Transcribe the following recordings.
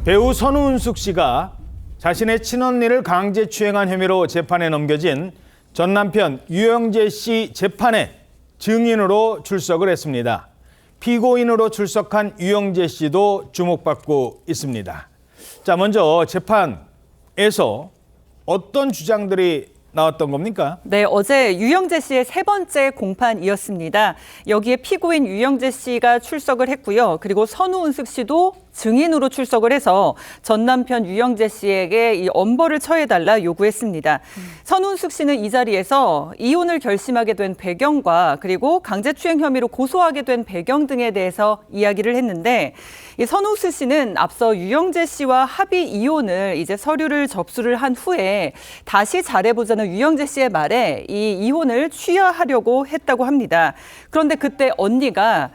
배우 선우은숙 씨가 자신의 친언니를 강제추행한 혐의로 재판에 넘겨진 전 남편 유영재 씨 재판에 증인으로 출석을 했습니다. 피고인으로 출석한 유영재 씨도 주목받고 있습니다. 자, 먼저 재판에서 어떤 주장들이 나왔던 겁니까? 네, 어제 유영재 씨의 세 번째 공판이었습니다. 여기에 피고인 유영재 씨가 출석을 했고요. 그리고 선우은숙 씨도 증인으로 출석을 해서 전 남편 유영재 씨에게 이 엄벌을 처해달라 요구했습니다. 선우은숙 씨는 이 자리에서 이혼을 결심하게 된 배경과 그리고 강제추행 혐의로 고소하게 된 배경 등에 대해서 이야기를 했는데, 이 선우은숙 씨는 앞서 유영재 씨와 합의 이혼을 이제 서류를 접수를 한 후에 다시 잘해보자는 유영재 씨의 말에 이 이혼을 취하하려고 했다고 합니다. 그런데 그때 언니가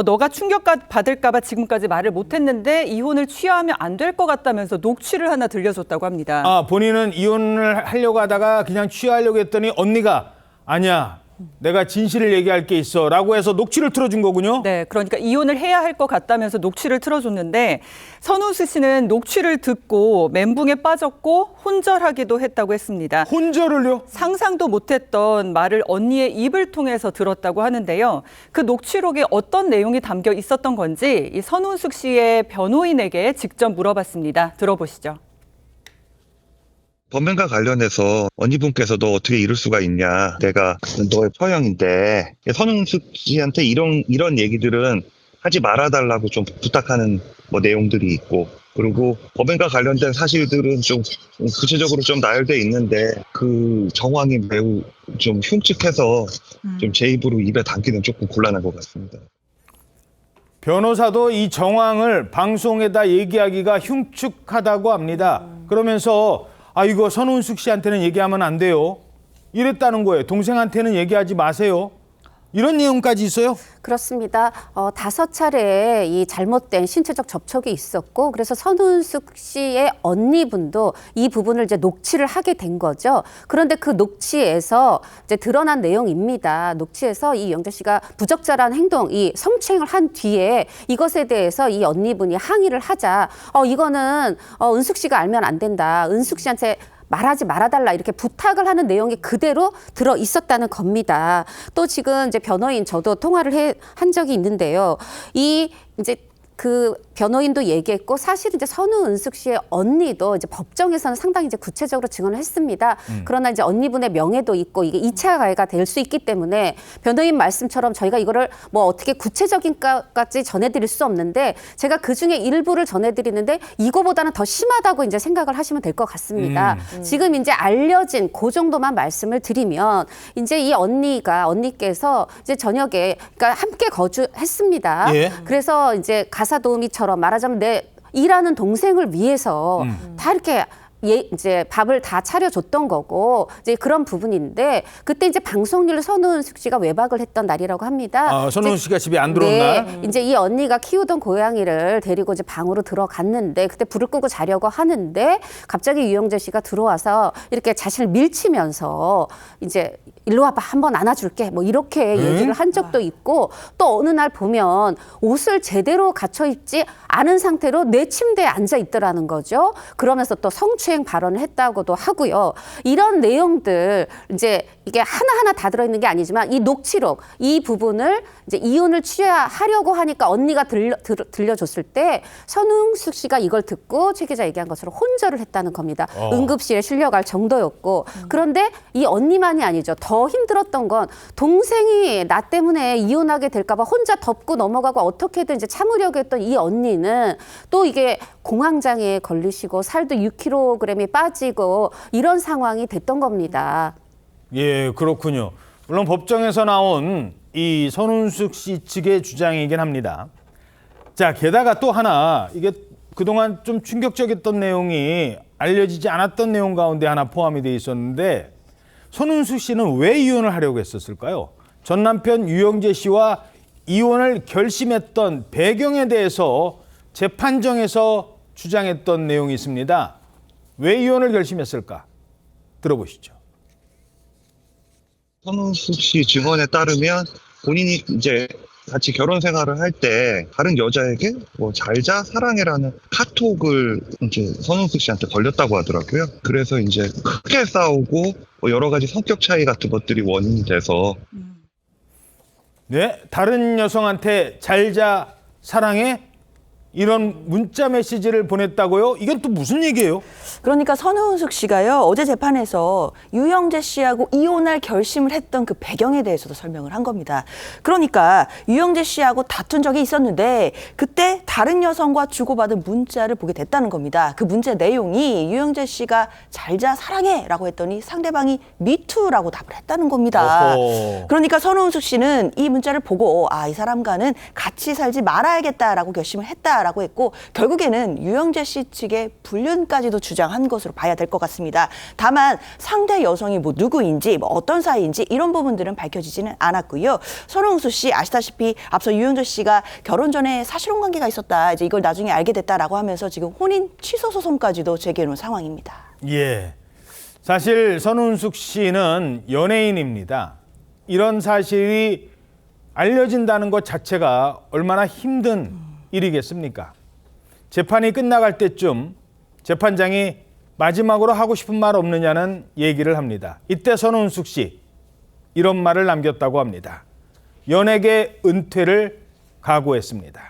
너가 충격받을까 봐 지금까지 말을 못했는데 이혼을 취하하면 안 될 것 같다면서 녹취를 하나 들려줬다고 합니다. 아, 본인은 이혼을 하려고 하다가 그냥 취하려고 했더니 언니가 아니야, 내가 진실을 얘기할 게 있어 라고 해서 녹취를 틀어준 거군요. 네, 그러니까 이혼을 해야 할 것 같다면서 녹취를 틀어줬는데, 선우은숙 씨는 녹취를 듣고 멘붕에 빠졌고 혼절하기도 했다고 했습니다. 혼절을요? 상상도 못했던 말을 언니의 입을 통해서 들었다고 하는데요. 그 녹취록에 어떤 내용이 담겨 있었던 건지 이 선우은숙 씨의 변호인에게 직접 물어봤습니다. 들어보시죠. 법면과 관련해서 언니분께서 너 어떻게 이럴 수가 있냐. 내가 너의 처형인데 선웅숙 씨한테 이런 얘기들은 하지 말아달라고 좀 부탁하는 내용들이 있고, 그리고 법면과 관련된 사실들은 좀 구체적으로 좀 나열돼 있는데 그 정황이 매우 좀 흉측해서 좀 제 입으로 입에 담기는 조금 곤란한 것 같습니다. 변호사도 이 정황을 방송에다 얘기하기가 흉측하다고 합니다. 그러면서 이거 선우은숙 씨한테는 얘기하면 안 돼요. 이랬다는 거예요. 동생한테는 얘기하지 마세요. 이런 내용까지 있어요? 그렇습니다. 5차례 이 잘못된 신체적 접촉이 있었고, 그래서 선우은숙 씨의 언니분도 이 부분을 이제 녹취를 하게 된 거죠. 그런데 그 녹취에서 이제 드러난 내용입니다. 녹취에서 이 영재 씨가 부적절한 행동, 이 성추행을 한 뒤에 이것에 대해서 이 언니분이 항의를 하자, 이거는 은숙 씨가 알면 안 된다. 은숙 씨한테 말하지 말아달라 이렇게 부탁을 하는 내용이 그대로 들어 있었다는 겁니다. 또 지금 이제 변호인 저도 통화를 한 적이 있는데요. 이제 그 변호인도 얘기했고, 사실 이제 선우은숙 씨의 언니도 이제 법정에서는 상당히 이제 구체적으로 증언을 했습니다. 그러나 이제 언니분의 명예도 있고 이게 2차 가해가 될 수 있기 때문에 변호인 말씀처럼 저희가 이거를 어떻게 구체적인까지 전해드릴 수 없는데, 제가 그 중에 일부를 전해드리는데 이거보다는 더 심하다고 이제 생각을 하시면 될 것 같습니다. 지금 이제 알려진 그 정도만 말씀을 드리면, 이제 이 언니께서 이제 저녁에 그러니까 함께 거주했습니다. 예. 그래서 이제 가사 도우미처럼 말하자면 내 일하는 동생을 위해서 다 이렇게 이제 밥을 다 차려줬던 거고, 이제 그런 부분인데, 그때 이제 방송일로 선우은숙 씨가 외박을 했던 날이라고 합니다. 선우은숙 씨가 집에 안 들어온 날? 이제 이 언니가 키우던 고양이를 데리고 이제 방으로 들어갔는데, 그때 불을 끄고 자려고 하는데 갑자기 유영재 씨가 들어와서 이렇게 자신을 밀치면서 이제 일로 와봐, 한번 안아줄게, 이렇게 얘기를 한 적도 있고, 또 어느 날 보면 옷을 제대로 갖춰 입지 않은 상태로 내 침대에 앉아 있더라는 거죠. 그러면서 또 성추행 발언을 했다고도 하고요. 이런 내용들, 이제 이게 하나하나 다 들어있는 게 아니지만 이 녹취록, 이 부분을 이제 이혼을 취하하려고 하니까 언니가 들려줬을 때 선우은숙 씨가 이걸 듣고 최 기자 얘기한 것처럼 혼절을 했다는 겁니다. 응급실에 실려갈 정도였고, 그런데 이 언니만이 아니죠. 더 힘들었던 건 동생이 나 때문에 이혼하게 될까 봐 혼자 덮고 넘어가고 어떻게든 이제 참으려고 했던 이 언니는 또 이게 공황장애에 걸리시고 살도 6kg이 빠지고 이런 상황이 됐던 겁니다. 예, 그렇군요. 물론 법정에서 나온 이 선우은숙 씨 측의 주장이긴 합니다. 자, 게다가 또 하나, 이게 그동안 좀 충격적이었던 내용이 알려지지 않았던 내용 가운데 하나 포함이 돼 있었는데, 선우은숙 씨는 왜 이혼을 하려고 했었을까요? 전 남편 유영재 씨와 이혼을 결심했던 배경에 대해서 재판정에서 주장했던 내용이 있습니다. 왜 이혼을 결심했을까? 들어보시죠. 선웅숙 씨 증언에 따르면 본인이 이제 같이 결혼 생활을 할 때 다른 여자에게 뭐 잘자 사랑해라는 카톡을 이제 선웅숙 씨한테 걸렸다고 하더라고요. 그래서 이제 크게 싸우고 뭐 여러 가지 성격 차이 같은 것들이 원인이 돼서 네, 다른 여성한테 잘자 사랑해 이런 문자 메시지를 보냈다고요? 이건 또 무슨 얘기예요? 그러니까 선우은숙 씨가요, 어제 재판에서 유영재 씨하고 이혼할 결심을 했던 그 배경에 대해서도 설명을 한 겁니다. 그러니까 유영재 씨하고 다툰 적이 있었는데 그때 다른 여성과 주고받은 문자를 보게 됐다는 겁니다. 그 문자 내용이 유영재 씨가 잘자 사랑해 라고 했더니 상대방이 미투라고 답을 했다는 겁니다. 어허. 그러니까 선우은숙 씨는 이 문자를 보고 이 사람과는 같이 살지 말아야겠다라고 결심을 했다라고 했고, 결국에는 유영재 씨 측의 불륜까지도 주장한 것으로 봐야 될 것 같습니다. 다만 상대 여성이 뭐 누구인지 뭐 어떤 사이인지 이런 부분들은 밝혀지지는 않았고요. 선우은숙 씨 아시다시피 앞서 유영재 씨가 결혼 전에 사실혼 관계가 있었다, 이제 이걸 나중에 알게 됐다라고 하면서 지금 혼인 취소 소송까지도 제기해놓은 상황입니다. 예. 사실 선운숙 씨는 연예인입니다. 이런 사실이 알려진다는 것 자체가 얼마나 힘든 일이겠습니까? 재판이 끝나갈 때쯤 재판장이 마지막으로 하고 싶은 말 없느냐는 얘기를 합니다. 이때 선운숙 씨 이런 말을 남겼다고 합니다. 연예계 은퇴를 각오했습니다.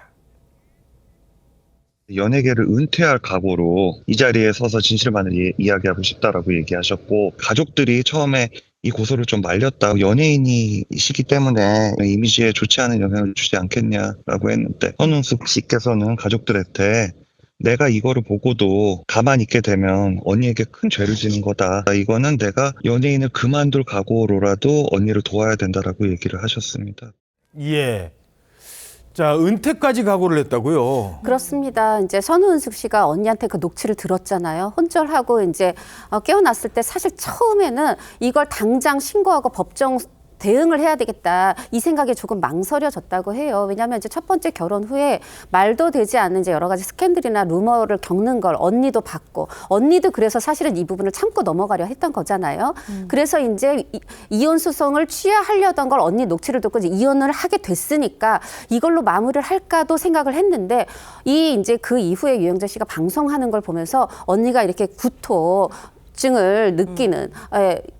연예계를 은퇴할 각오로 이 자리에 서서 진실만을 이야기하고 싶다라고 얘기하셨고, 가족들이 처음에 이 고소를 좀 말렸다, 연예인이시기 때문에 이미지에 좋지 않은 영향을 주지 않겠냐라고 했는데, 선운숙 씨께서는 가족들한테 내가 이거를 보고도 가만히 있게 되면 언니에게 큰 죄를 지는 거다, 이거는 내가 연예인을 그만둘 각오로라도 언니를 도와야 된다라고 얘기를 하셨습니다. 예. 자, 은퇴까지 각오를 했다고요? 그렇습니다. 이제 선우은숙 씨가 언니한테 그 녹취를 들었잖아요. 혼절하고 이제 깨어났을 때 사실 처음에는 이걸 당장 신고하고 법정 대응을 해야 되겠다, 이 생각에 조금 망설여졌다고 해요. 왜냐하면 이제 첫 번째 결혼 후에 말도 되지 않는 이제 여러 가지 스캔들이나 루머를 겪는 걸 언니도 봤고, 언니도 그래서 사실은 이 부분을 참고 넘어가려 했던 거잖아요. 그래서 이제 이혼 소송을 취하하려던 걸 언니 녹취를 듣고 이제 이혼을 하게 됐으니까 이걸로 마무리를 할까도 생각을 했는데, 이제 그 이후에 유영재 씨가 방송하는 걸 보면서 언니가 이렇게 증을 느끼는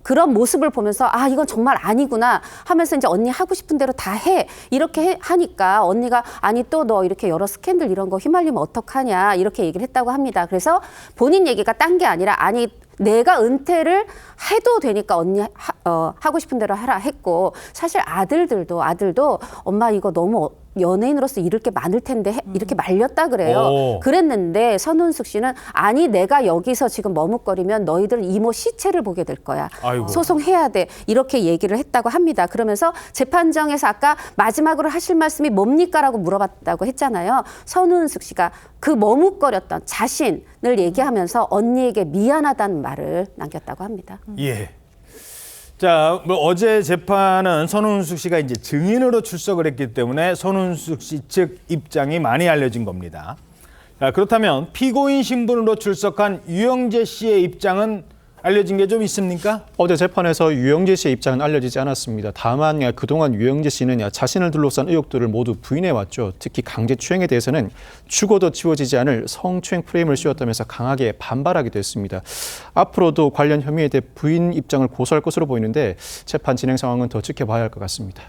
그런 모습을 보면서 이건 정말 아니구나 하면서 이제 언니 하고 싶은 대로 다 해, 이렇게 하니까 언니가 아니 또 너 이렇게 여러 스캔들 이런 거 휘말리면 어떡하냐 이렇게 얘기를 했다고 합니다. 그래서 본인 얘기가 딴 게 아니라 아니 내가 은퇴를 해도 되니까 언니 하고 싶은 대로 하라 했고, 사실 아들도 엄마 이거 너무 연예인으로서 잃을 게 많을 텐데 이렇게 말렸다 그래요. 오. 그랬는데 선운숙 씨는 아니 내가 여기서 지금 머뭇거리면 너희들 이모 시체를 보게 될 거야. 아이고. 소송해야 돼. 이렇게 얘기를 했다고 합니다. 그러면서 재판정에서 아까 마지막으로 하실 말씀이 뭡니까라고 물어봤다고 했잖아요. 선운숙 씨가 그 머뭇거렸던 자신을 얘기하면서 언니에게 미안하다는 말을 남겼다고 합니다. 예. 자, 뭐 어제 재판은 선운숙 씨가 이제 증인으로 출석을 했기 때문에 선운숙 씨 측 입장이 많이 알려진 겁니다. 자, 그렇다면 피고인 신분으로 출석한 유영재 씨의 입장은 알려진 게 좀 있습니까? 어제 재판에서 유영재 씨의 입장은 알려지지 않았습니다. 다만 그동안 유영재 씨는 자신을 둘러싼 의혹들을 모두 부인해왔죠. 특히 강제추행에 대해서는 죽어도 지워지지 않을 성추행 프레임을 씌웠다면서 강하게 반발하기도 했습니다. 앞으로도 관련 혐의에 대해 부인 입장을 고수할 것으로 보이는데 재판 진행 상황은 더 지켜봐야 할 것 같습니다.